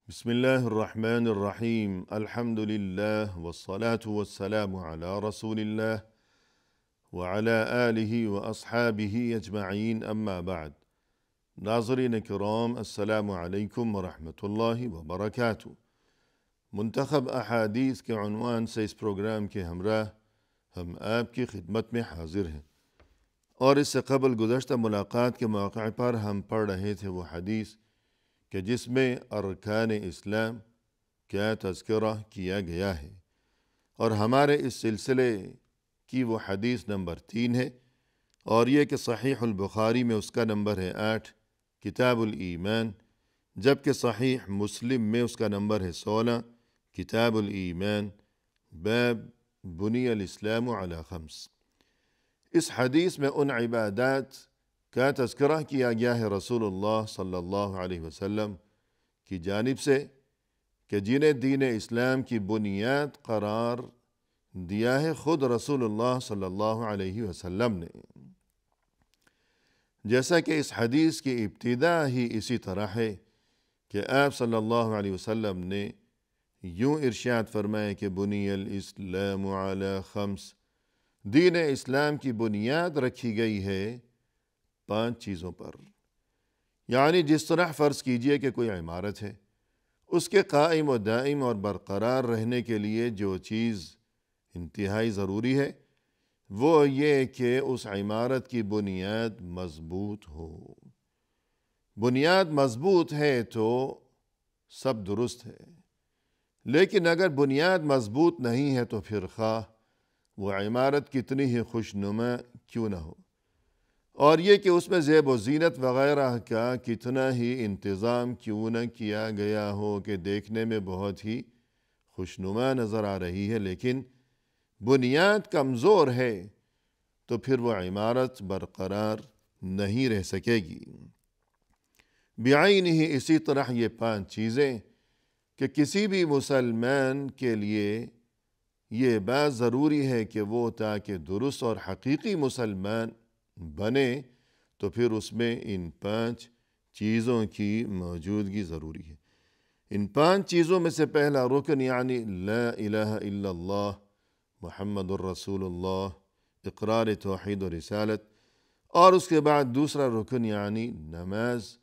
بسم الله الرحمن الرحيم الحمد لله والصلاة والسلام على رسول الله وعلى آله وأصحابه أجمعين أما بعد ناظرین کرام السلام علیکم ورحمۃ اللہ وبرکاتہ۔ منتخب احادیث کے عنوان سے اس پروگرام کے ہمراہ ہم آپ کی خدمت میں حاضر ہیں، اور اس سے قبل گزشتہ ملاقات کے موقع پر ہم پڑھ رہے تھے وہ حدیث کہ جس میں ارکان اسلام کا تذکرہ کیا گیا ہے، اور ہمارے اس سلسلے کی وہ حدیث نمبر 3 ہے، اور یہ کہ صحیح البخاری میں اس کا نمبر ہے 8 کتاب الایمان، جبکہ صحیح مسلم میں اس کا نمبر ہے 16 کتاب الایمان باب بنی الاسلام علی 5۔ اس حدیث میں ان عبادات کا تذکرہ کیا گیا ہے رسول اللہ صلی اللہ علیہ وسلم کی جانب سے کہ جنہیں دین اسلام کی بنیاد قرار دیا ہے خود رسول اللہ صلی اللہ علیہ وسلم نے، جیسا کہ اس حدیث کی ابتدا ہی اسی طرح ہے کہ آپ صلی اللہ علیہ وسلم نے یوں ارشاد فرمایا کہ بنی الاسلام علی 5، دین اسلام کی بنیاد رکھی گئی ہے 5 چیزوں پر۔ یعنی جس طرح فرض کیجئے کہ کوئی عمارت ہے، اس کے قائم و دائم اور برقرار رہنے کے لیے جو چیز انتہائی ضروری ہے وہ یہ کہ اس عمارت کی بنیاد مضبوط ہو۔ بنیاد مضبوط ہے تو سب درست ہے، لیکن اگر بنیاد مضبوط نہیں ہے تو پھر خواہ وہ عمارت کتنی ہی خوشنما کیوں نہ ہو، اور یہ کہ اس میں زیب و زینت وغیرہ کا کتنا ہی انتظام کیوں نہ کیا گیا ہو کہ دیکھنے میں بہت ہی خوشنما نظر آ رہی ہے، لیکن بنیاد کمزور ہے تو پھر وہ عمارت برقرار نہیں رہ سکے گی۔ بعین ہی اسی طرح یہ 5 چیزیں کہ کسی بھی مسلمان کے لیے یہ بات ضروری ہے کہ وہ تاکہ درست اور حقیقی مسلمان بنے تو پھر اس میں ان 5 چیزوں کی موجودگی ضروری ہے۔ ان 5 چیزوں میں سے پہلا رکن یعنی لا الہ الا اللہ محمد الرسول اللہ، اقرار توحید و رسالت، اور اس کے بعد دوسرا رکن یعنی نماز۔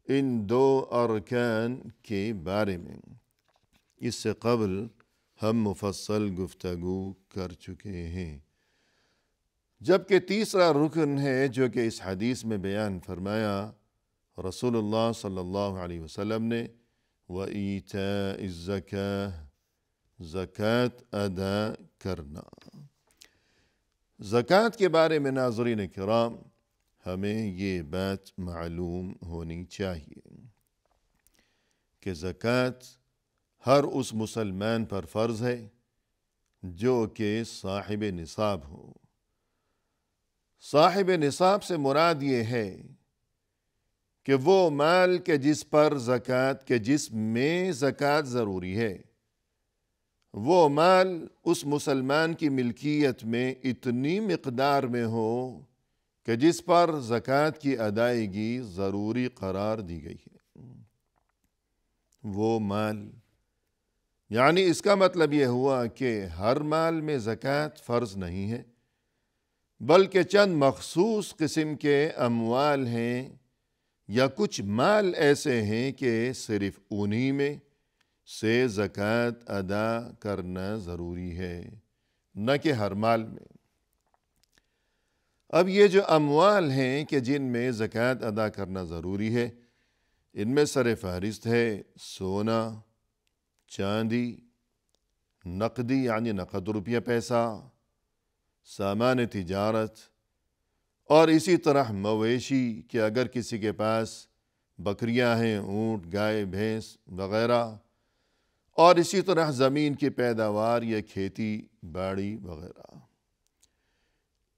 ان 2 ارکان کے بارے میں اس سے قبل ہم مفصل گفتگو کر چکے ہیں، جبکہ تیسرا رکن ہے جو کہ اس حدیث میں بیان فرمایا رسول اللہ صلی اللہ علیہ وسلم نے، وَإِيتَاءِ الزَّكَاةِ، زکوٰۃ ادا کرنا۔ زکوٰۃ کے بارے میں ناظرین کرام ہمیں یہ بات معلوم ہونی چاہیے کہ زکوٰۃ ہر اس مسلمان پر فرض ہے جو کہ صاحب نصاب ہو۔ صاحب نصاب سے مراد یہ ہے کہ وہ مال کے جس پر زکوٰۃ کے جس میں زکوٰۃ ضروری ہے، وہ مال اس مسلمان کی ملکیت میں اتنی مقدار میں ہو کہ جس پر زکوٰۃ کی ادائیگی ضروری قرار دی گئی ہے۔ وہ مال یعنی اس کا مطلب یہ ہوا کہ ہر مال میں زکوٰۃ فرض نہیں ہے، بلکہ چند مخصوص قسم کے اموال ہیں یا کچھ مال ایسے ہیں کہ صرف انہی میں سے زکوٰۃ ادا کرنا ضروری ہے، نہ کہ ہر مال میں۔ اب یہ جو اموال ہیں کہ جن میں زکوٰۃ ادا کرنا ضروری ہے، ان میں سر فہرست ہے سونا، چاندی، نقدی یعنی نقد روپیہ پیسہ، سامان تجارت، اور اسی طرح مویشی کہ اگر کسی کے پاس بکریاں ہیں، اونٹ، گائے، بھینس وغیرہ، اور اسی طرح زمین کی پیداوار یا کھیتی باڑی وغیرہ۔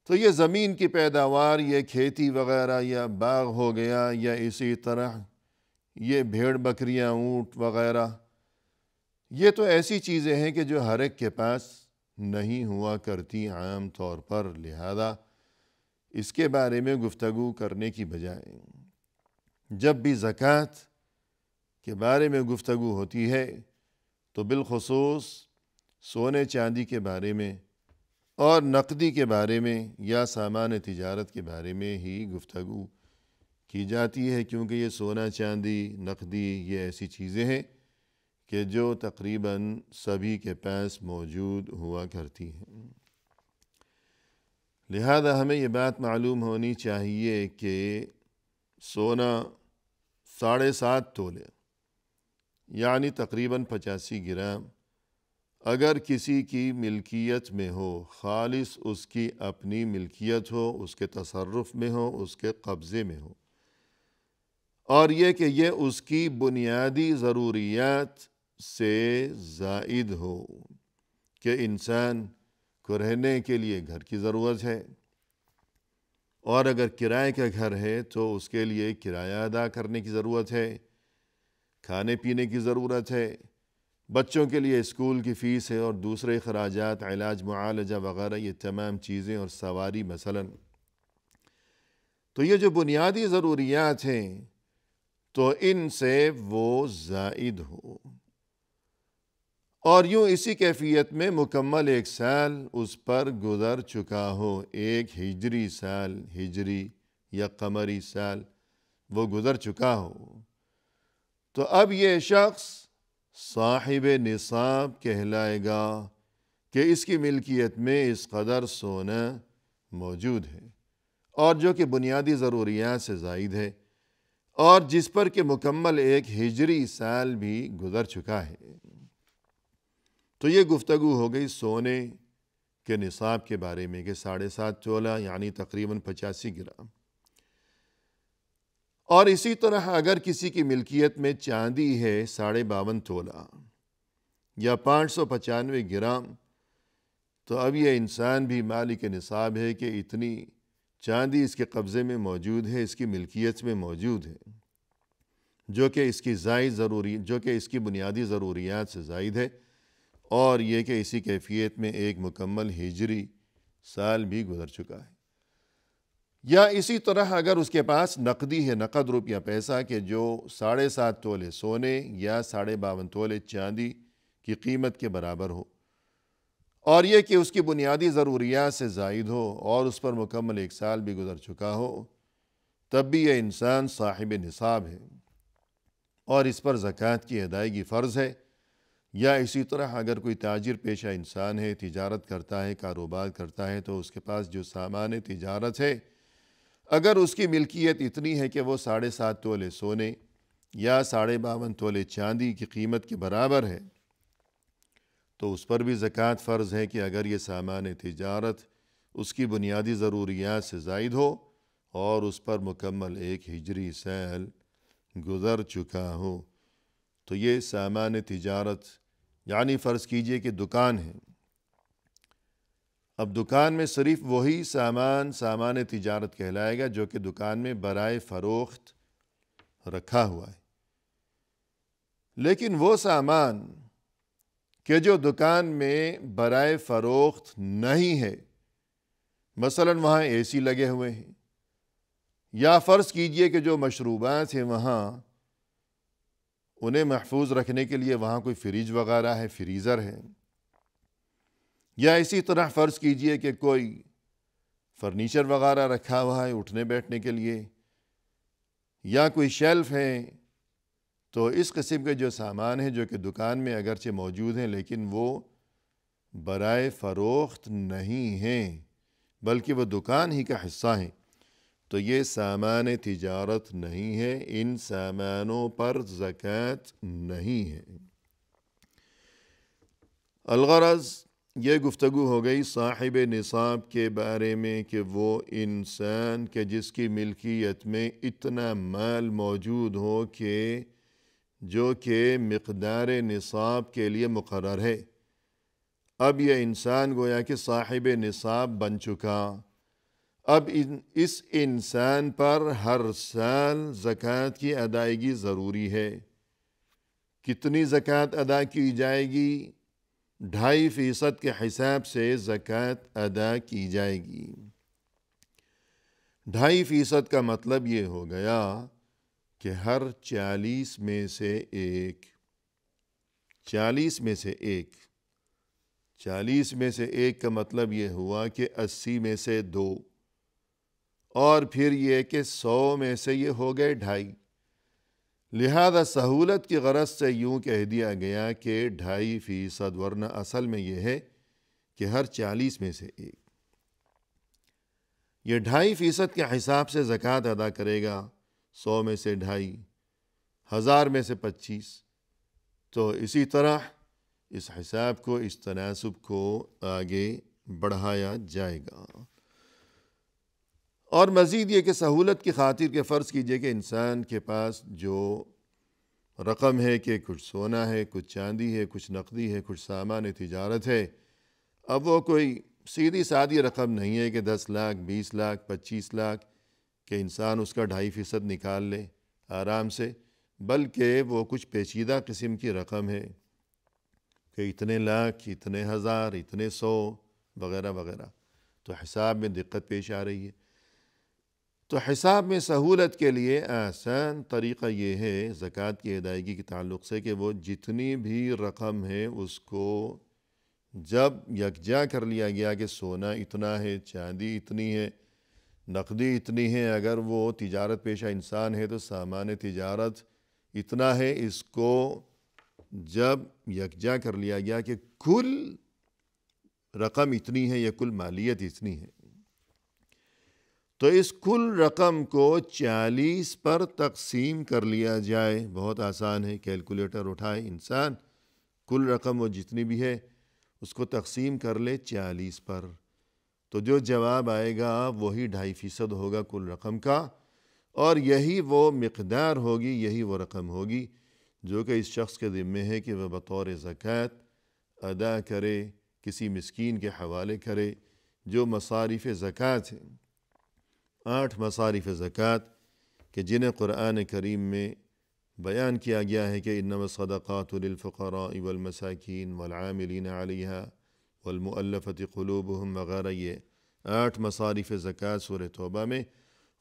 تو یہ زمین کی پیداوار، یہ کھیتی وغیرہ یا باغ ہو گیا، یا اسی طرح یہ بھیڑ بکریاں، اونٹ وغیرہ، یہ تو ایسی چیزیں ہیں کہ جو ہر ایک کے پاس نہیں ہوا کرتی عام طور پر، لہذا اس کے بارے میں گفتگو کرنے کی بجائے جب بھی زکوٰۃ کے بارے میں گفتگو ہوتی ہے تو بالخصوص سونے چاندی کے بارے میں اور نقدی کے بارے میں یا سامان تجارت کے بارے میں ہی گفتگو کی جاتی ہے، کیونکہ یہ سونا چاندی نقدی یہ ایسی چیزیں ہیں کہ جو تقریباً سبھی کے پاس موجود ہوا کرتی ہیں۔ لہذا ہمیں یہ بات معلوم ہونی چاہیے کہ سونا 7.5 تولے یعنی تقریباً 85 گرام اگر کسی کی ملکیت میں ہو، خالص اس کی اپنی ملکیت ہو، اس کے تصرف میں ہو، اس کے قبضے میں ہو، اور یہ کہ یہ اس کی بنیادی ضروریات سے زائد ہو کہ انسان کو رہنے کے لیے گھر کی ضرورت ہے، اور اگر کرائے کا گھر ہے تو اس کے لیے کرایہ ادا کرنے کی ضرورت ہے، کھانے پینے کی ضرورت ہے، بچوں کے لیے اسکول کی فیس ہے اور دوسرے اخراجات، علاج معالجہ وغیرہ، یہ تمام چیزیں، اور سواری مثلاً۔ تو یہ جو بنیادی ضروریات ہیں تو ان سے وہ زائد ہو، اور یوں اسی کیفیت میں مکمل 1 سال اس پر گزر چکا ہو، 1 ہجری سال، ہجری یا قمری سال وہ گزر چکا ہو، تو اب یہ شخص صاحب نصاب کہلائے گا کہ اس کی ملکیت میں اس قدر سونا موجود ہے، اور جو کہ بنیادی ضروریات سے زائد ہے، اور جس پر کہ مکمل 1 ہجری سال بھی گزر چکا ہے۔ تو یہ گفتگو ہو گئی سونے کے نصاب کے بارے میں کہ 7.5 تولہ یعنی تقریباً 85 گرام۔ اور اسی طرح اگر کسی کی ملکیت میں چاندی ہے 52.5 تولہ یا 595 گرام، تو اب یہ انسان بھی مالک نصاب ہے کہ اتنی چاندی اس کے قبضے میں موجود ہے، اس کی ملکیت میں موجود ہے، جو کہ اس کی بنیادی ضروریات سے زائد ہے، اور یہ کہ اسی کیفیت میں 1 مکمل ہجری سال بھی گزر چکا ہے۔ یا اسی طرح اگر اس کے پاس نقدی ہے، نقد روپیہ پیسہ، کہ جو 7.5 تولے سونے یا 52.5 تولے چاندی کی قیمت کے برابر ہو، اور یہ کہ اس کی بنیادی ضروریات سے زائد ہو اور اس پر مکمل 1 سال بھی گزر چکا ہو، تب بھی یہ انسان صاحب نصاب ہے اور اس پر زکوٰۃ کی ادائیگی فرض ہے۔ یا اسی طرح اگر کوئی تاجر پیشہ انسان ہے، تجارت کرتا ہے، کاروبار کرتا ہے، تو اس کے پاس جو سامان تجارت ہے اگر اس کی ملکیت اتنی ہے کہ وہ 7.5 تولے سونے یا 52.5 تولے چاندی کی قیمت کے برابر ہے، تو اس پر بھی زکوٰۃ فرض ہے کہ اگر یہ سامان تجارت اس کی بنیادی ضروریات سے زائد ہو اور اس پر مکمل 1 ہجری سال گزر چکا ہو، تو یہ سامان تجارت یعنی فرض کیجئے کہ دکان ہے، اب دکان میں صرف وہی سامان تجارت کہلائے گا جو کہ دکان میں برائے فروخت رکھا ہوا ہے، لیکن وہ سامان کہ جو دکان میں برائے فروخت نہیں ہے، مثلاً وہاں اے سی لگے ہوئے ہیں، یا فرض کیجئے کہ جو مشروبات ہیں وہاں انہیں محفوظ رکھنے کے لیے وہاں کوئی فریج وغیرہ ہے، فریزر ہے، یا اسی طرح فرض کیجئے کہ کوئی فرنیچر وغیرہ رکھا ہوا ہے اٹھنے بیٹھنے کے لیے، یا کوئی شیلف ہے، تو اس قسم کے جو سامان ہیں جو کہ دکان میں اگرچہ موجود ہیں لیکن وہ برائے فروخت نہیں ہیں بلکہ وہ دکان ہی کا حصہ ہیں، تو یہ سامان تجارت نہیں ہے، ان سامانوں پر زکوٰۃ نہیں ہے۔ الغرض یہ گفتگو ہو گئی صاحب نصاب کے بارے میں کہ وہ انسان کہ جس کی ملکیت میں اتنا مال موجود ہو کہ جو کہ مقدار نصاب کے لیے مقرر ہے۔ اب یہ انسان گویا کہ صاحب نصاب بن چکا، اب اس انسان پر ہر سال زکوٰۃ کی ادائیگی ضروری ہے۔ کتنی زکوٰۃ ادا کی جائے گی؟ 2.5% کے حساب سے زکوٰۃ ادا کی جائے گی۔ 2.5% کا مطلب یہ ہو گیا کہ ہر 40 میں سے ایک، 40 میں سے ایک، 40 میں سے ایک کا مطلب یہ ہوا کہ 80 میں سے 2، اور پھر یہ کہ 100 میں سے یہ ہو گئے 2.5۔ لہذا سہولت کی غرض سے یوں کہہ دیا گیا کہ 2.5%، ورنہ اصل میں یہ ہے کہ ہر 40 میں سے ایک۔ یہ 2.5% کے حساب سے زکوٰۃ ادا کرے گا، 100 میں سے 2.5، 1000 میں سے 25۔ تو اسی طرح اس حساب کو، اس تناسب کو آگے بڑھایا جائے گا۔ اور مزید یہ کہ سہولت کی خاطر کہ فرض کیجئے کہ انسان کے پاس جو رقم ہے کہ کچھ سونا ہے، کچھ چاندی ہے، کچھ نقدی ہے، کچھ سامان تجارت ہے، اب وہ کوئی سیدھی سادی رقم نہیں ہے کہ 10 لاکھ، 20 لاکھ، 25 لاکھ کہ انسان اس کا 2.5% نکال لے آرام سے، بلکہ وہ کچھ پیچیدہ قسم کی رقم ہے کہ اتنے لاکھ، اتنے ہزار، اتنے 100 وغیرہ وغیرہ۔ تو حساب میں دقت پیش آ رہی ہے۔ تو حساب میں سہولت کے لیے آسان طریقہ یہ ہے زکوٰۃ کی ادائیگی کے تعلق سے کہ وہ جتنی بھی رقم ہے اس کو جب یکجا کر لیا گیا کہ سونا اتنا ہے، چاندی اتنی ہے، نقدی اتنی ہے، اگر وہ تجارت پیشہ انسان ہے تو سامان تجارت اتنا ہے، اس کو جب یکجا کر لیا گیا کہ کل رقم اتنی ہے یا کل مالیت اتنی ہے، تو اس کل رقم کو 40 پر تقسیم کر لیا جائے۔ بہت آسان ہے، کیلکولیٹر اٹھائے انسان، کل رقم وہ جتنی بھی ہے اس کو تقسیم کر لے 40 پر، تو جو جواب آئے گا وہی 2.5% ہوگا کل رقم کا، اور یہی وہ مقدار ہوگی، یہی وہ رقم ہوگی جو کہ اس شخص کے ذمے ہے کہ وہ بطور زکوٰۃ ادا کرے، کسی مسکین کے حوالے کرے۔ جو مصارف زکوٰۃ ہیں، 8 مصارف زکوٰۃ کہ جنہیں قرآن کریم میں بیان کیا گیا ہے کہ انما الصدقات للفقراء والمساکین والعاملین علیہا والمؤلفۃ قلوبہم وغیرہ، یہ 8 مصارف زکوٰۃ سورہ توبہ میں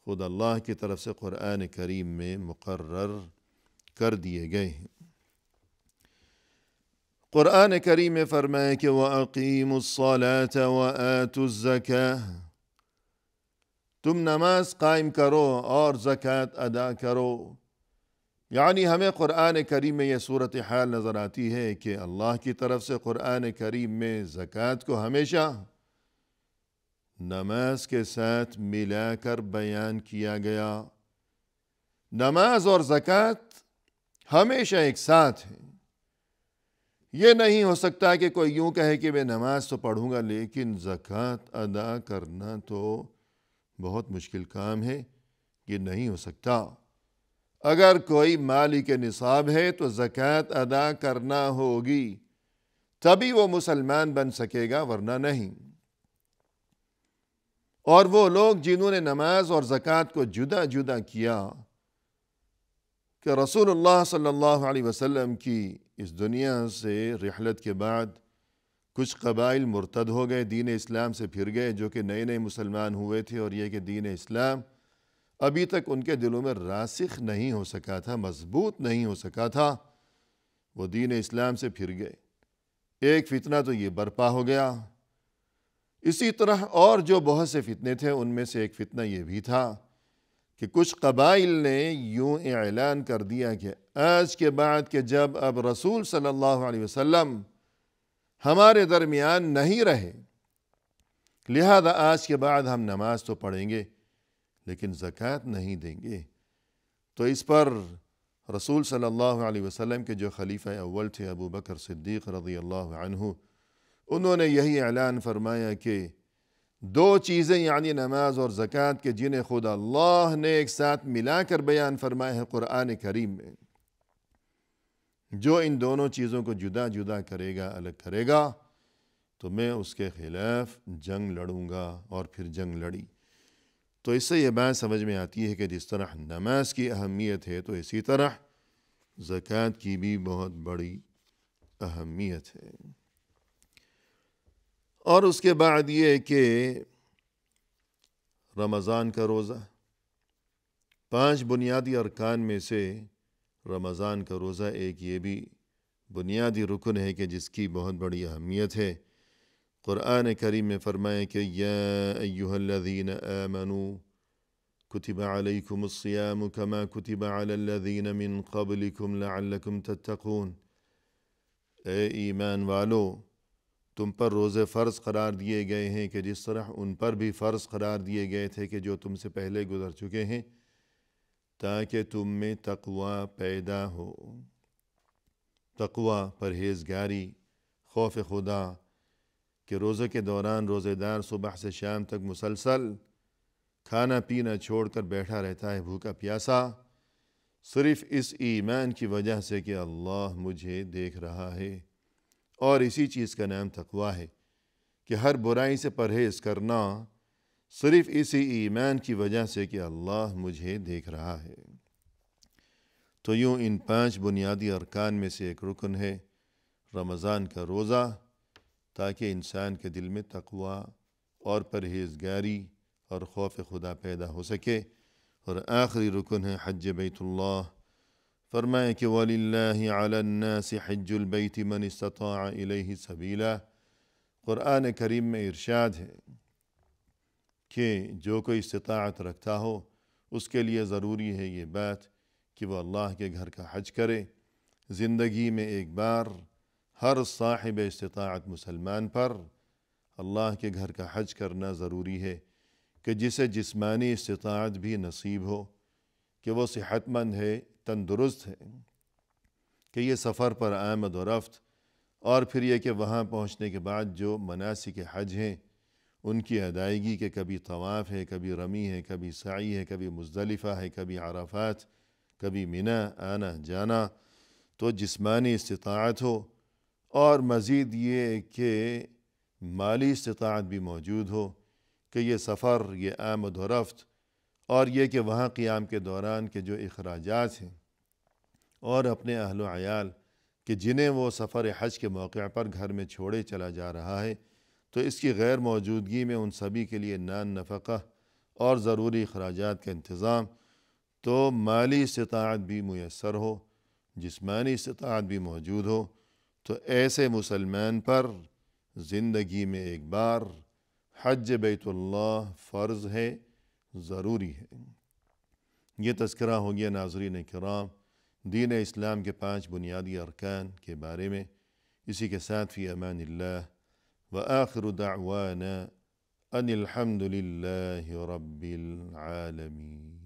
خود اللہ کی طرف سے قرآن کریم میں مقرر کر دیے گئے ہیں۔ قرآن کریم میں فرمایا کہ وَأَقِيمُوا الصَّلَاةَ وَآتُوا الزَّكَاةَ، تم نماز قائم کرو اور زکوٰۃ ادا کرو۔ یعنی ہمیں قرآن کریم میں یہ صورتحال نظر آتی ہے کہ اللہ کی طرف سے قرآن کریم میں زکوٰۃ کو ہمیشہ نماز کے ساتھ ملا کر بیان کیا گیا۔ نماز اور زکوٰۃ ہمیشہ ایک ساتھ ہیں۔ یہ نہیں ہو سکتا کہ کوئی یوں کہے کہ میں نماز تو پڑھوں گا لیکن زکوٰۃ ادا کرنا تو بہت مشکل کام ہے، یہ نہیں ہو سکتا۔ اگر کوئی مالک نصاب ہے تو زکوٰۃ ادا کرنا ہوگی، تبھی وہ مسلمان بن سکے گا، ورنہ نہیں۔ اور وہ لوگ جنہوں نے نماز اور زکوٰۃ کو جدا جدا کیا کہ رسول اللہ صلی اللہ علیہ وسلم کی اس دنیا سے رحلت کے بعد کچھ قبائل مرتد ہو گئے، دین اسلام سے پھر گئے، جو کہ نئے نئے مسلمان ہوئے تھے، اور یہ کہ دین اسلام ابھی تک ان کے دلوں میں راسخ نہیں ہو سکا تھا، مضبوط نہیں ہو سکا تھا، وہ دین اسلام سے پھر گئے۔ ایک فتنہ تو یہ برپا ہو گیا۔ اسی طرح اور جو بہت سے فتنے تھے، ان میں سے ایک فتنہ یہ بھی تھا کہ کچھ قبائل نے یوں اعلان کر دیا کہ آج کے بعد کہ جب اب رسول صلی اللہ علیہ وسلم ہمارے درمیان نہیں رہے، لہذا آج کے بعد ہم نماز تو پڑھیں گے لیکن زکوٰۃ نہیں دیں گے۔ تو اس پر رسول صلی اللہ علیہ وسلم کے جو خلیفہ اول تھے ابو بکر صدیق رضی اللہ عنہ، انہوں نے یہی اعلان فرمایا کہ 2 چیزیں یعنی نماز اور زکوٰۃ کے جنہیں خود اللہ نے ایک ساتھ ملا کر بیان فرمایا ہے قرآن کریم میں، جو ان دونوں چیزوں کو جدا جدا کرے گا، الگ کرے گا، تو میں اس کے خلاف جنگ لڑوں گا، اور پھر جنگ لڑی۔ تو اس سے یہ بات سمجھ میں آتی ہے کہ جس طرح نماز کی اہمیت ہے تو اسی طرح زکوٰۃ کی بھی بہت بڑی اہمیت ہے۔ اور اس کے بعد یہ کہ رمضان کا روزہ، 5 بنیادی ارکان میں سے رمضان کا روزہ ایک یہ بھی بنیادی رکن ہے کہ جس کی بہت بڑی اہمیت ہے۔ قرآن کریم میں فرمائے کہ یا ایہا الذین آمنوا کتب علیکم الصیام کما کتب علی الذین من قبلکم لعلکم تتقون، اے ایمان والو، تم پر روزے فرض قرار دیے گئے ہیں کہ جس طرح ان پر بھی فرض قرار دیے گئے تھے کہ جو تم سے پہلے گزر چکے ہیں، تاکہ تم میں تقوی پیدا ہو۔ تقوی، پرہیزگاری، خوف خدا، کہ روزے کے دوران روزے دار صبح سے شام تک مسلسل کھانا پینا چھوڑ کر بیٹھا رہتا ہے بھوکا پیاسا، صرف اس ایمان کی وجہ سے کہ اللہ مجھے دیکھ رہا ہے۔ اور اسی چیز کا نام تقوی ہے کہ ہر برائی سے پرہیز کرنا صرف اسی ایمان کی وجہ سے کہ اللہ مجھے دیکھ رہا ہے۔ تو یوں ان 5 بنیادی ارکان میں سے ایک رکن ہے رمضان کا روزہ، تاکہ انسان کے دل میں تقوی اور پرہیزگاری اور خوف خدا پیدا ہو سکے۔ اور آخری رکن ہے حج بیت اللہ۔ فرمائے کہ وَلِلَّهِ عَلَى النَّاسِ حِجُّ الْبَيْتِ مَنِ اسْتَطَاعَ إِلَيْهِ سَبِيلًا۔ قرآن کریم میں ارشاد ہے کہ جو کوئی استطاعت رکھتا ہو اس کے لیے ضروری ہے یہ بات کہ وہ اللہ کے گھر کا حج کرے۔ زندگی میں ایک بار ہر صاحب استطاعت مسلمان پر اللہ کے گھر کا حج کرنا ضروری ہے، کہ جسے جسمانی استطاعت بھی نصیب ہو، کہ وہ صحت مند ہے، تندرست ہے، کہ یہ سفر پر آمد و رفت، اور پھر یہ کہ وہاں پہنچنے کے بعد جو مناسک حج ہیں ان کی ادائیگی، کہ کبھی طواف ہے، کبھی رمی ہے، کبھی سعی ہے، کبھی مزدلفہ ہے، کبھی عرفات، کبھی منی، آنا جانا، تو جسمانی استطاعت ہو، اور مزید یہ کہ مالی استطاعت بھی موجود ہو، کہ یہ سفر، یہ آمد و رفت، اور یہ کہ وہاں قیام کے دوران کے جو اخراجات ہیں، اور اپنے اہل و عیال کہ جنہیں وہ سفر حج کے موقع پر گھر میں چھوڑے چلا جا رہا ہے، تو اس کی غیر موجودگی میں ان سبھی کے لیے نان نفقہ اور ضروری اخراجات کا انتظام، تو مالی استطاعت بھی میسر ہو، جسمانی استطاعت بھی موجود ہو، تو ایسے مسلمان پر زندگی میں ایک بار حج بیت اللہ فرض ہے، ضروری ہے۔ یہ تذکرہ ہو گیا ناظرین کرام دین اسلام کے 5 بنیادی ارکان کے بارے میں۔ اسی کے ساتھ فی امان اللہ، وآخر دعوانا ان الحمد للہ رب العالمین۔